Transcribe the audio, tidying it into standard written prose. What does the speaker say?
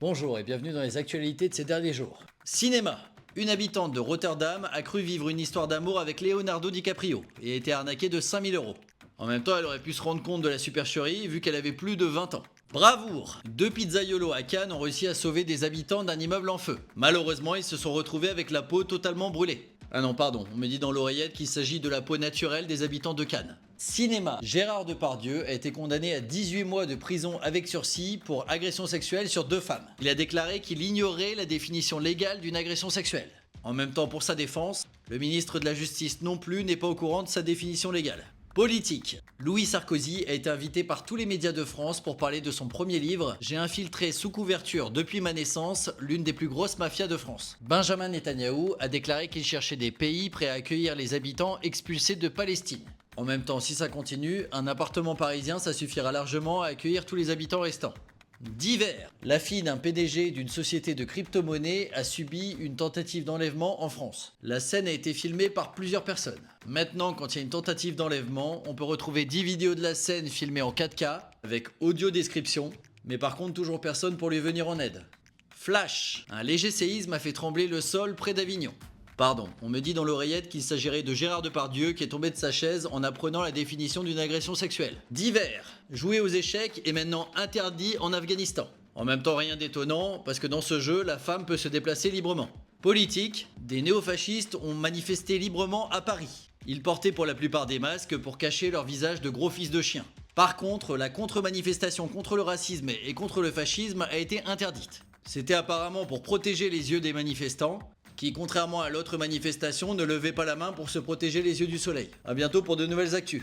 Bonjour et bienvenue dans les actualités de ces derniers jours. Cinéma. Une habitante de Rotterdam a cru vivre une histoire d'amour avec Leonardo DiCaprio et a été arnaquée de 5 000 euros. En même temps, elle aurait pu se rendre compte de la supercherie vu qu'elle avait plus de 20 ans. Bravoure. Deux pizzaiolos à Cannes ont réussi à sauver des habitants d'un immeuble en feu. Malheureusement, ils se sont retrouvés avec la peau totalement brûlée. Ah non, pardon, on me dit dans l'oreillette qu'il s'agit de la peau naturelle des habitants de Cannes. Cinéma. Gérard Depardieu a été condamné à 18 mois de prison avec sursis pour agression sexuelle sur deux femmes. Il a déclaré qu'il ignorait la définition légale d'une agression sexuelle. En même temps, pour sa défense, le ministre de la Justice non plus n'est pas au courant de sa définition légale. Politique. Louis Sarkozy a été invité par tous les médias de France pour parler de son premier livre « J'ai infiltré sous couverture depuis ma naissance l'une des plus grosses mafias de France ». Benjamin Netanyahou a déclaré qu'il cherchait des pays prêts à accueillir les habitants expulsés de Palestine. En même temps, si ça continue, un appartement parisien ça suffira largement à accueillir tous les habitants restants. Divers. La fille d'un PDG d'une société de crypto-monnaie a subi une tentative d'enlèvement en France. La scène a été filmée par plusieurs personnes. Maintenant, quand il y a une tentative d'enlèvement, on peut retrouver 10 vidéos de la scène filmées en 4K, avec audio description, mais par contre toujours personne pour lui venir en aide. Flash. Un léger séisme a fait trembler le sol près d'Avignon. Pardon, on me dit dans l'oreillette qu'il s'agirait de Gérard Depardieu qui est tombé de sa chaise en apprenant la définition d'une agression sexuelle. Divers. Jouer aux échecs est maintenant interdit en Afghanistan. En même temps, rien d'étonnant, parce que dans ce jeu, la femme peut se déplacer librement. Politique. Des néofascistes ont manifesté librement à Paris. Ils portaient pour la plupart des masques pour cacher leur visage de gros fils de chien. Par contre, la contre-manifestation contre le racisme et contre le fascisme a été interdite. C'était apparemment pour protéger les yeux des manifestants, qui, contrairement à l'autre manifestation, ne levait pas la main pour se protéger les yeux du soleil. A bientôt pour de nouvelles actus.